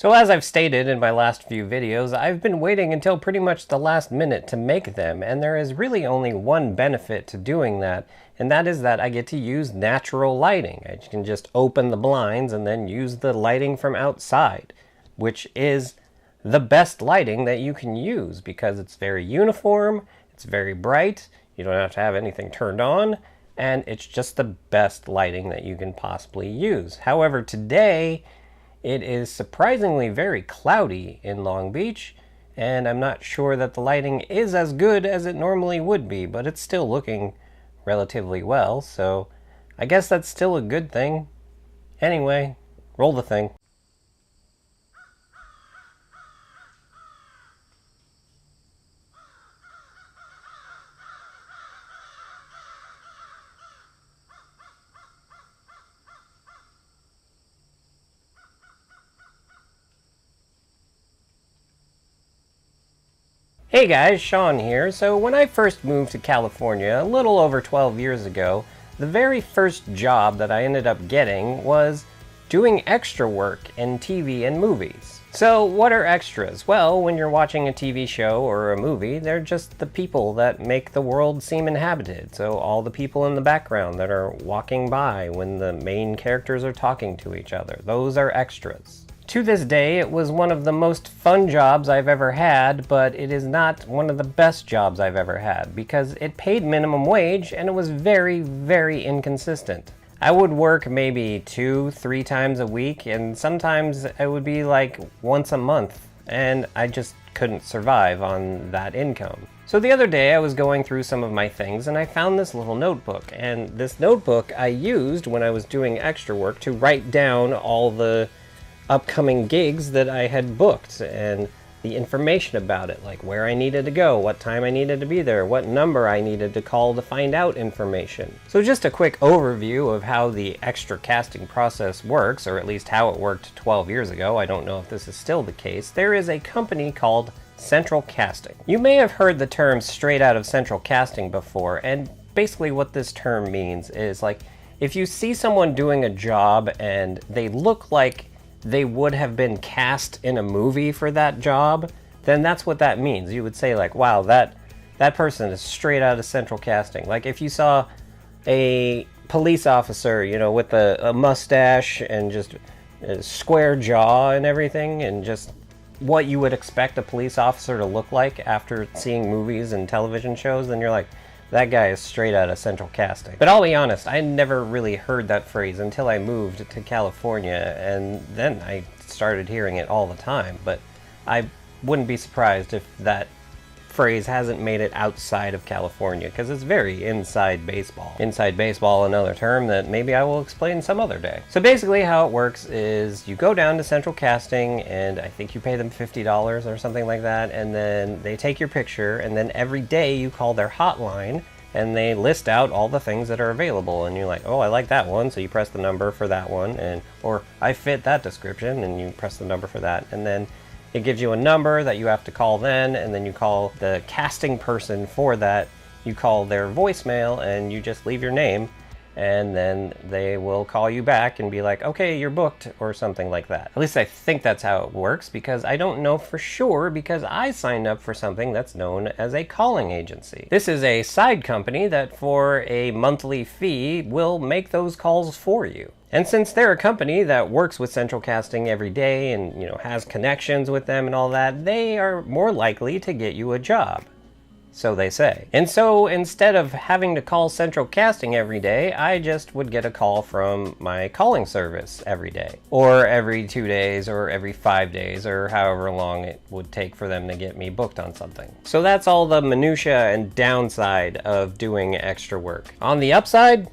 So as I've stated in my last few videos, I've been waiting until pretty much the last minute to make them, and there is really only one benefit to doing that, and that is that I get to use natural lighting. I can just open the blinds and then use the lighting from outside, which is the best lighting that you can use because it's very uniform, it's very bright, you don't have to have anything turned on, and it's just the best lighting that you can possibly use. However, today it is surprisingly very cloudy in Long Beach, and I'm not sure that the lighting is as good as it normally would be, but it's still looking relatively well, so I guess that's still a good thing. Anyway, roll the thing. Hey guys, Sean here. So when I first moved to California a little over 12 years ago, the very first job that I ended up getting was doing extra work in TV and movies. So what are extras? Well, when you're watching a TV show or a movie, they're just the people that make the world seem inhabited. So all the people in the background that are walking by when the main characters are talking to each other, those are extras. To this day, it was one of the most fun jobs I've ever had, but it is not one of the best jobs I've ever had because it paid minimum wage and it was very, very inconsistent. I would work maybe 2-3 times a week, and sometimes it would be like once a month, and I just couldn't survive on that income. So the other day I was going through some of my things and I found this little notebook, and this notebook I used when I was doing extra work to write down all the upcoming gigs that I had booked and the information about it, like where I needed to go, what time I needed to be there, what number I needed to call to find out information. So just a quick overview of how the extra casting process works, or at least how it worked 12 years ago. I don't know if this is still the case. There is a company called Central Casting. You may have heard the term straight out of Central Casting before, and basically what this term means is, like, if you see someone doing a job and they look like they would have been cast in a movie for that job, then that's what that means. You would say, like, wow, that person is straight out of Central Casting. Like if you saw a police officer, you know, with a mustache and just a square jaw and everything, and just what you would expect a police officer to look like after seeing movies and television shows, then you're like, that guy is straight out of Central Casting. But I'll be honest, I never really heard that phrase until I moved to California, and then I started hearing it all the time. But I wouldn't be surprised if that phrase hasn't made it outside of California, because it's very inside baseball. Inside baseball, another term that maybe I will explain some other day. So basically how it works is you go down to Central Casting, and I think you pay them $50 or something like that, and then they take your picture, and then every day you call their hotline and they list out all the things that are available, and you're like, oh, I like that one, so you press the number for that one, and or I fit that description, and you press the number for that, and then it gives you a number that you have to call then, and then you call the casting person for that. You call their voicemail, and you just leave your name, and then they will call you back and be like, okay, you're booked, or something like that. At least I think that's how it works, because I don't know for sure, because I signed up for something that's known as a calling agency. This is a side company that for a monthly fee will make those calls for you. And since they're a company that works with Central Casting every day and, you know, has connections with them and all that, they are more likely to get you a job. So they say. And so instead of having to call Central Casting every day, I just would get a call from my calling service every day, or every 2 days, or every 5 days, or however long it would take for them to get me booked on something. So that's all the minutia and downside of doing extra work. On the upside,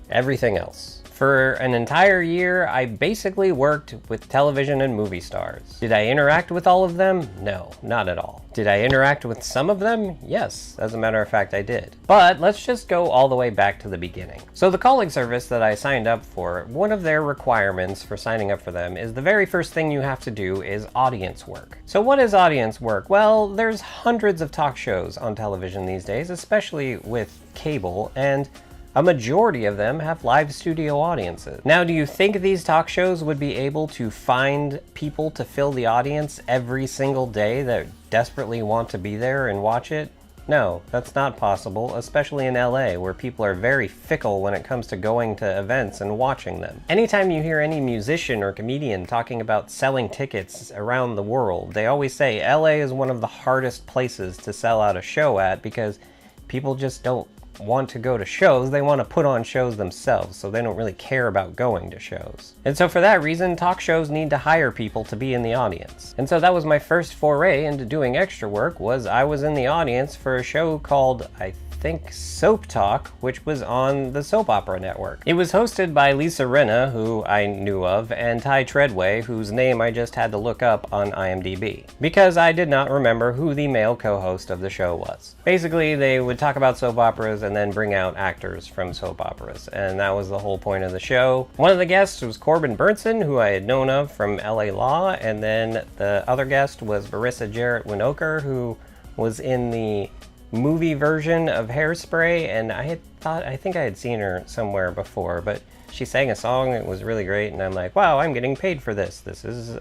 everything else. For an entire year, I basically worked with television and movie stars. Did I interact with all of them? No, not at all. Did I interact with some of them? Yes, as a matter of fact, I did. But let's just go all the way back to the beginning. So the calling service that I signed up for, one of their requirements for signing up for them is the very first thing you have to do is audience work. So what is audience work? Well, there's hundreds of talk shows on television these days, especially with cable, and A majority of them have live studio audiences. Now, do you think these talk shows would be able to find people to fill the audience every single day that desperately want to be there and watch it? No, that's not possible, especially in LA, where people are very fickle when it comes to going to events and watching them. Anytime you hear any musician or comedian talking about selling tickets around the world, they always say LA is one of the hardest places to sell out a show at because people just don't want to go to shows. They want to put on shows themselves, so they don't really care about going to shows. And so for that reason, talk shows need to hire people to be in the audience. And so that was my first foray into doing extra work. I was in the audience for a show called, I think, Soap Talk, which was on the Soap Opera Network. It was hosted by Lisa Rinna, who I knew of, and Ty Treadway, whose name I just had to look up on IMDb, because I did not remember who the male co-host of the show was. Basically, they would talk about soap operas and then bring out actors from soap operas, and that was the whole point of the show. One of the guests was Corbin Burnson, who I had known of from LA Law, and then the other guest was Marissa Jarrett Winokur, who was in the movie version of Hairspray, and I think I had seen her somewhere before, but she sang a song. It was really great, and I'm like, wow, I'm getting paid for this. This is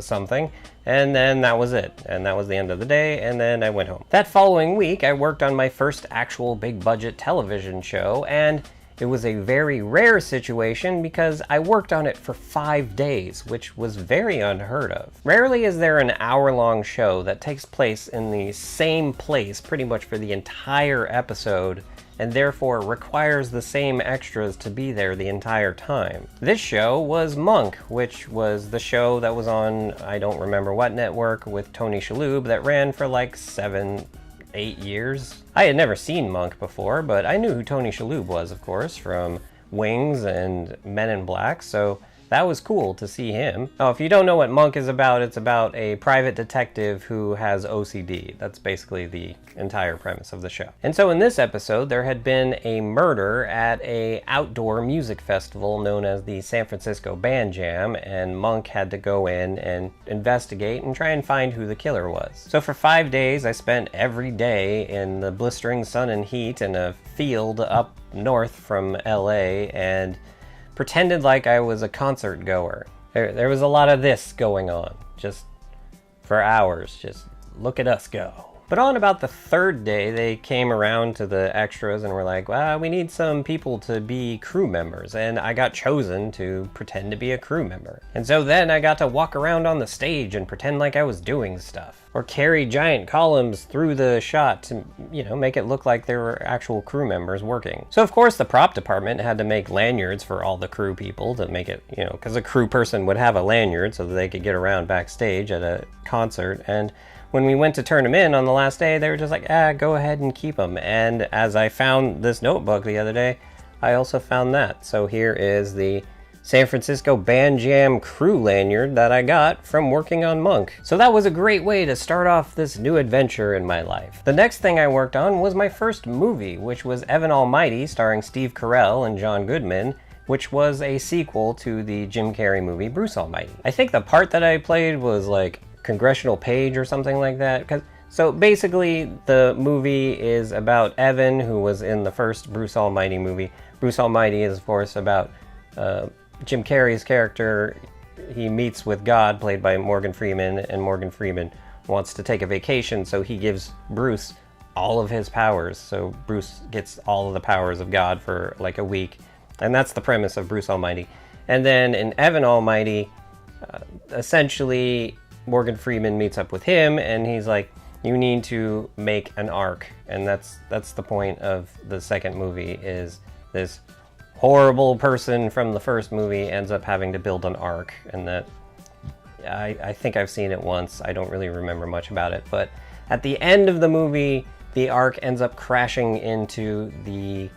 something. And then that was it, and that was the end of the day, and then I went home. That following week, I worked on my first actual big budget television show, and it was a very rare situation because I worked on it for 5 days, which was very unheard of. Rarely is there an hour-long show that takes place in the same place pretty much for the entire episode, and therefore requires the same extras to be there the entire time. This show was Monk, which was the show that was on, I don't remember what network, with Tony Shalhoub, that ran for like 7-8 years. I had never seen Monk before, but I knew who Tony Shalhoub was, of course, from Wings and Men in Black, so that was cool to see him. Oh, if you don't know what Monk is about, it's about a private detective who has OCD. That's basically the entire premise of the show. And so in this episode, there had been a murder at an outdoor music festival known as the San Francisco Band Jam, and Monk had to go in and investigate and try and find who the killer was. So for 5 days, I spent every day in the blistering sun and heat in a field up north from LA and pretended like I was a concert goer. There was a lot of this going on, just for hours, just look at us go. But on about the third day, they came around to the extras and were like, well, we need some people to be crew members, and I got chosen to pretend to be a crew member. And so then I got to walk around on the stage and pretend like I was doing stuff, or carry giant columns through the shot to, make it look like there were actual crew members working. So of course the prop department had to make lanyards for all the crew people to make it, because a crew person would have a lanyard so that they could get around backstage at a concert. And when we went to turn them in on the last day, they were just like, go ahead and keep them. And as I found this notebook the other day, I also found that. So here is the San Francisco Band Jam crew lanyard that I got from working on Monk. So that was a great way to start off this new adventure in my life. The next thing I worked on was my first movie, which was Evan Almighty, starring Steve Carell and John Goodman, which was a sequel to the Jim Carrey movie Bruce Almighty. I think the part that I played was like congressional page or something like that. So basically the movie is about Evan, who was in the first Bruce Almighty movie. Bruce Almighty is of course about Jim Carrey's character. He meets with God, played by Morgan Freeman, and Morgan Freeman wants to take a vacation, so he gives Bruce all of his powers. So Bruce gets all of the powers of God for like a week, and that's the premise of Bruce Almighty. And then in Evan Almighty, essentially Morgan Freeman meets up with him, and he's like, you need to make an ark. And that's the point of the second movie, is this horrible person from the first movie ends up having to build an ark. And that, I think I've seen it once. I don't really remember much about it. But at the end of the movie, the ark ends up crashing into the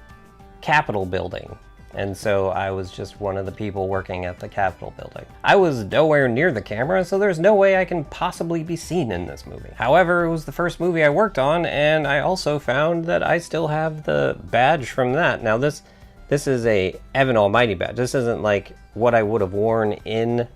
Capitol building. And so I was just one of the people working at the Capitol building. I was nowhere near the camera, so there's no way I can possibly be seen in this movie. However, it was the first movie I worked on, and I also found that I still have the badge from that. Now this is a Evan Almighty badge. This isn't like what I would have worn in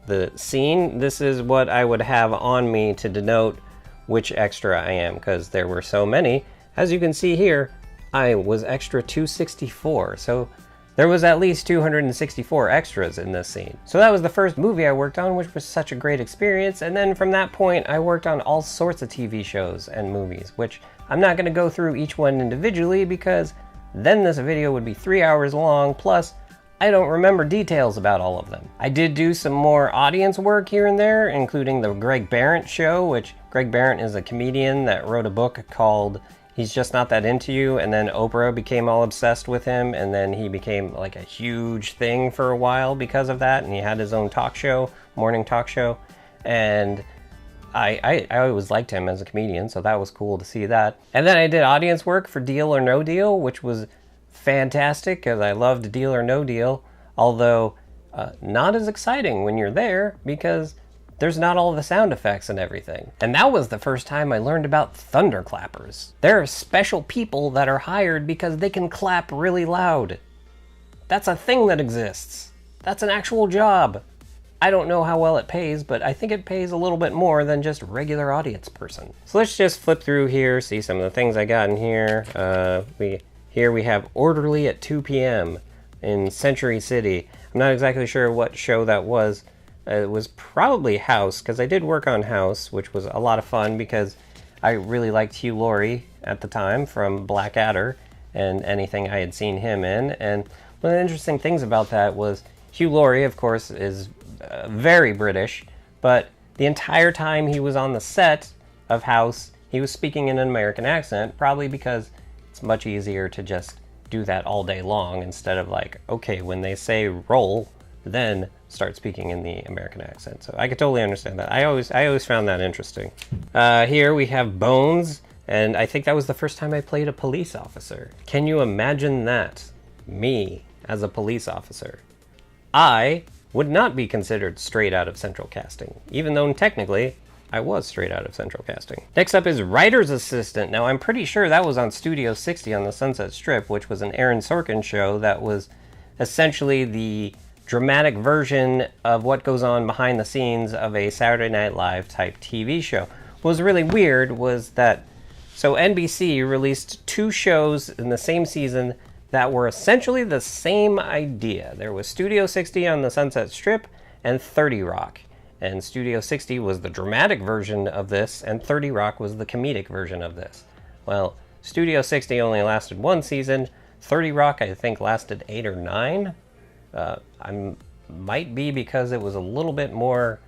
the scene. This is what I would have on me to denote which extra I am, because there were so many. As you can see here, I was extra 264, so there was at least 264 extras in this scene. So that was the first movie I worked on, which was such a great experience, and then from that point I worked on all sorts of TV shows and movies, which I'm not going to go through each one individually because then this video would be 3 hours long, plus I don't remember details about all of them. I did do some more audience work here and there, including the Greg Behrendt show, which Greg Behrendt is a comedian that wrote a book called He's Just Not That Into You, and then Oprah became all obsessed with him, and then he became like a huge thing for a while because of that, and he had his own talk show, morning talk show, and I always liked him as a comedian, so that was cool to see that. And then I did audience work for Deal or No Deal, which was fantastic because I loved Deal or No Deal, although not as exciting when you're there because there's not all the sound effects and everything. And that was the first time I learned about thunderclappers. There are special people that are hired because they can clap really loud. That's a thing that exists. That's an actual job. I don't know how well it pays, but I think it pays a little bit more than just regular audience person. So let's just flip through here, see some of the things I got in here. Here we have Orderly at 2 p.m. in Century City. I'm not exactly sure what show that was. It was probably House, because I did work on House, which was a lot of fun because I really liked Hugh Laurie at the time from Blackadder and anything I had seen him in. And one of the interesting things about that was Hugh Laurie, of course, is very British, but the entire time he was on the set of House, he was speaking in an American accent, probably because it's much easier to just do that all day long instead of like, okay, when they say roll, then start speaking in the American accent. So I could totally understand that. I always found that interesting. Here we have Bones, and I think that was the first time I played a police officer. Can you imagine that? Me as a police officer. I would not be considered straight out of Central Casting, even though technically I was straight out of Central Casting. Next up is Writer's Assistant. Now, I'm pretty sure that was on Studio 60 on the Sunset Strip, which was an Aaron Sorkin show that was essentially the dramatic version of what goes on behind the scenes of a Saturday Night Live type TV show. What was really weird was that, so NBC released 2 shows in the same season that were essentially the same idea. There was Studio 60 on the Sunset Strip and 30 Rock. And Studio 60 was the dramatic version of this, and 30 Rock was the comedic version of this. Well, Studio 60 only lasted 1 season. 30 Rock, I think, lasted 8 or 9. Might be because it was a little bit more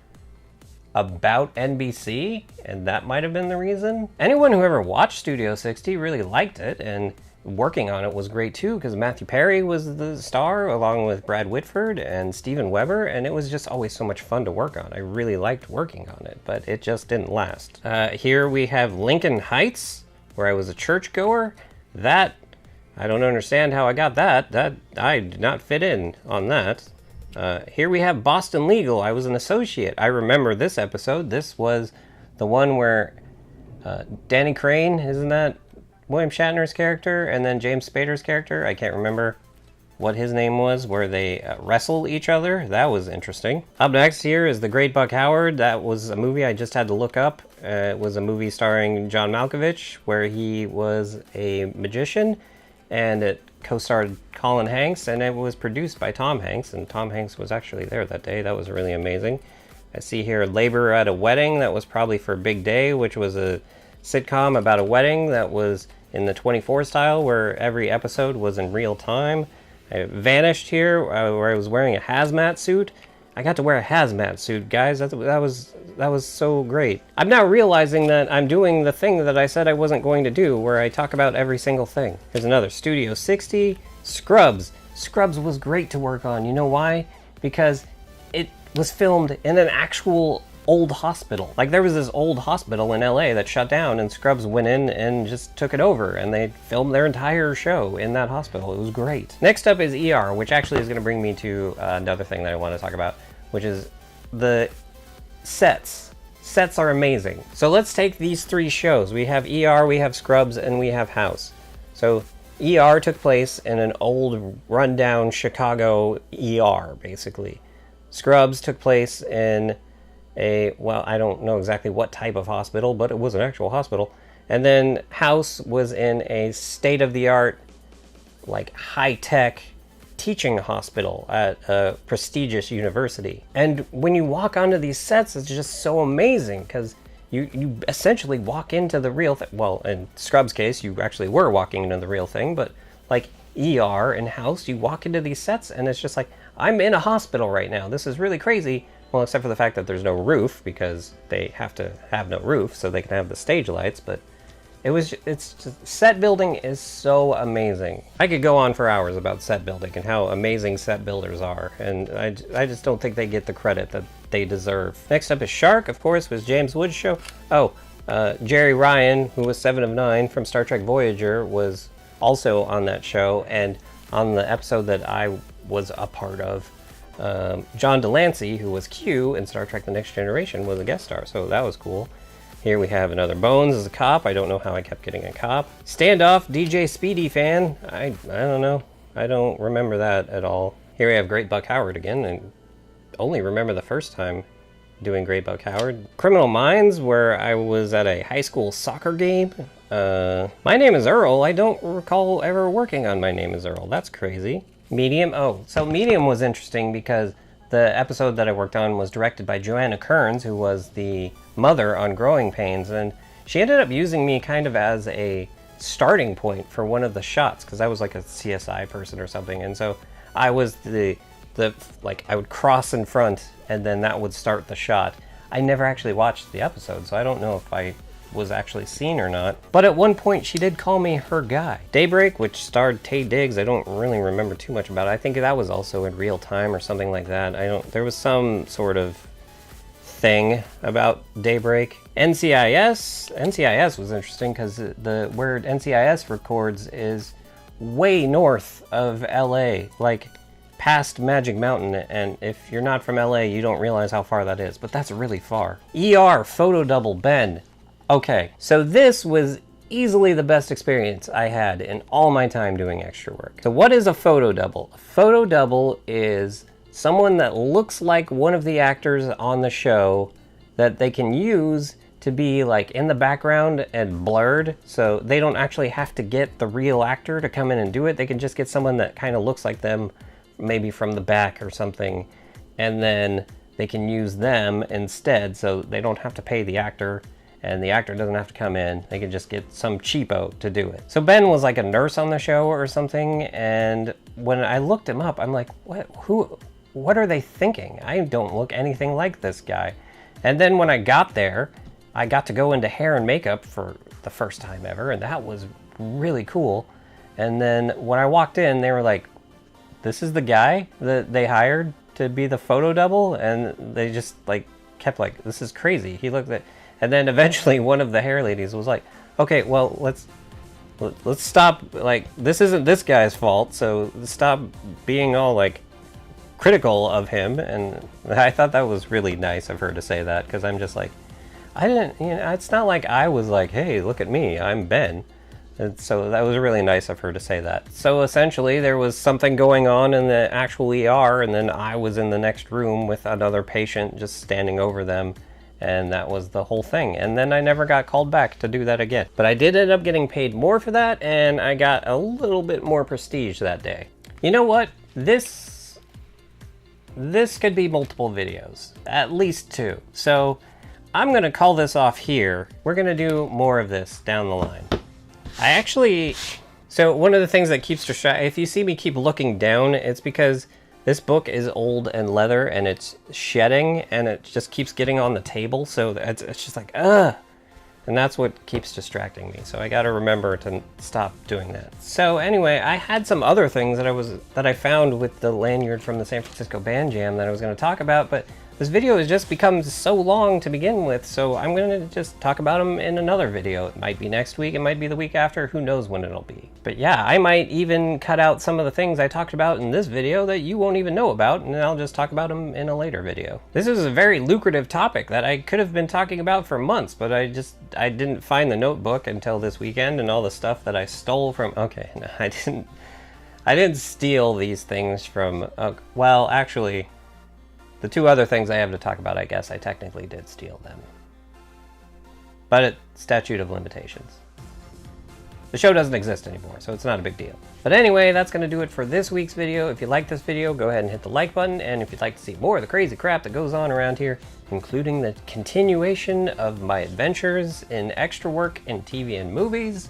about NBC, and that might have been the reason. Anyone who ever watched Studio 60 really liked it, and working on it was great too, because Matthew Perry was the star along with Brad Whitford and Steven Weber, and it was just always so much fun to work on. I really liked working on it, but it just didn't last. Here we have Lincoln Heights, where I was a churchgoer. That, I don't understand how I got that. That I did not fit in on that. Here we have Boston Legal. I was an associate. I remember this episode. This was the one where Danny Crane, isn't that William Shatner's character, and then James Spader's character, I can't remember what his name was, where they wrestle each other. That was interesting. Up next here is The Great Buck Howard. That was a movie I just had to look up. It was a movie starring John Malkovich, where he was a magician, and it co-starred Colin Hanks, and it was produced by Tom Hanks, and Tom Hanks was actually there that day. That was really amazing. I see here Labor at a Wedding. That was probably for Big Day, which was a sitcom about a wedding that was in the 24 style, where every episode was in real time. I vanished here, where I was wearing a hazmat suit. I got to wear a hazmat suit, guys. That was so great. I'm now realizing that I'm doing the thing that I said I wasn't going to do, where I talk about every single thing. Here's another Studio 60. Scrubs. Scrubs was great to work on. You know why? Because it was filmed in an actual old hospital. Like, there was this old hospital in LA that shut down, and Scrubs went in and just took it over, and they filmed their entire show in that hospital. It was great. Next up is ER, which actually is going to bring me to another thing that I want to talk about, which is the sets. Sets are amazing. So let's take these 3 shows. We have ER, we have Scrubs, and we have House. So ER took place in an old rundown Chicago ER, basically. Scrubs took place in well, I don't know exactly what type of hospital, but it was an actual hospital. And then House was in a state-of-the-art, like high-tech teaching hospital at a prestigious university. And when you walk onto these sets, it's just so amazing because you essentially walk into the real thing. Well, in Scrub's case, you actually were walking into the real thing, but like ER and House, you walk into these sets and it's just like, I'm in a hospital right now. This is really crazy. Well, except for the fact that there's no roof because they have to have no roof so they can have the stage lights, but it's just, set building is so amazing. I could go on for hours about set building and how amazing set builders are, and I just don't think they get the credit that they deserve. Next up is Shark, of course, was James Woods' show. Oh, Jerry Ryan, who was 7 of 9 from Star Trek Voyager, was also on that show, and on the episode that I was a part of, John Delancey, who was Q in Star Trek The Next Generation, was a guest star, so that was cool. Here we have another Bones as a cop. I don't know how I kept getting a cop. Standoff, DJ Speedy fan. I don't know. I don't remember that at all. Here we have Great Buck Howard again, and only remember the first time doing Great Buck Howard. Criminal Minds, where I was at a high school soccer game. My Name is Earl. I don't recall ever working on My Name is Earl. That's crazy. Medium. Oh, so Medium was interesting because the episode that I worked on was directed by Joanna Kearns, who was the mother on Growing Pains, and she ended up using me kind of as a starting point for one of the shots because I was like a CSI person or something, and so I was the like I would cross in front and then that would start the shot. I never actually watched the episode, so I don't know if I was actually seen or not, but at one point she did call me her guy. Daybreak, which starred Taye Diggs, I don't really remember too much about it. I think that was also in real time or something like that. There was some sort of thing about Daybreak. NCIS was interesting because where NCIS records is way north of LA, like past Magic Mountain, and if you're not from LA, you don't realize how far that is, but that's really far. ER, photo double, Ben. Okay, so this was easily the best experience I had in all my time doing extra work. So what is a photo double? A photo double is someone that looks like one of the actors on the show that they can use to be like in the background and blurred, so they don't actually have to get the real actor to come in and do it. They can just get someone that kind of looks like them, maybe from the back or something, and then they can use them instead, so they don't have to pay the actor and the actor doesn't have to come in. They can just get some cheapo to do it. So Ben was like a nurse on the show or something, and when I looked him up, I'm like, what are they thinking? I don't look anything like this guy. And then when I got there, I got to go into hair and makeup for the first time ever, and that was really cool. And then when I walked in, they were like, this is the guy that they hired to be the photo double? And they just like kept like, this is crazy. He looked at, and then eventually one of the hair ladies was like, okay, well, let's stop, like, this isn't this guy's fault, so stop being all like critical of him. And I thought that was really nice of her to say that, because I'm just like, it's not like I was like, hey, look at me, I'm Ben. And so that was really nice of her to say that. So essentially there was something going on in the actual ER, and then I was in the next room with another patient just standing over them, and that was the whole thing. And then I never got called back to do that again. But I did end up getting paid more for that, and I got a little bit more prestige that day. You know what? This could be multiple videos, at least 2. So I'm gonna call this off here. We're gonna do more of this down the line. So one of the things that keeps distracting, if you see me keep looking down, it's because this book is old and leather and it's shedding and it just keeps getting on the table. So it's just like, ugh. And that's what keeps distracting me. So I gotta remember to stop doing that. So anyway, I had some other things that I found with the lanyard from the San Francisco Band Jam that I was gonna talk about, but this video has just become so long to begin with, so I'm going to just talk about them in another video. It might be next week, it might be the week after, who knows when it'll be. But yeah, I might even cut out some of the things I talked about in this video that you won't even know about, and I'll just talk about them in a later video. This is a very lucrative topic that I could have been talking about for months, but I didn't find the notebook until this weekend, and all the stuff that I stole from... Okay, no, I didn't steal these things from... well, actually... The 2 other things I have to talk about, I guess I technically did steal them. but it's statute of limitations. The show doesn't exist anymore, so it's not a big deal. But anyway, that's going to do it for this week's video. If you like this video, go ahead and hit the like button, and if you'd like to see more of the crazy crap that goes on around here, including the continuation of my adventures in extra work in TV and movies,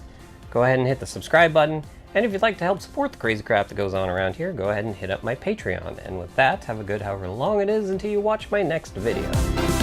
go ahead and hit the subscribe button. And if you'd like to help support the crazy crap that goes on around here, go ahead and hit up my Patreon. And with that, have a good however long it is until you watch my next video.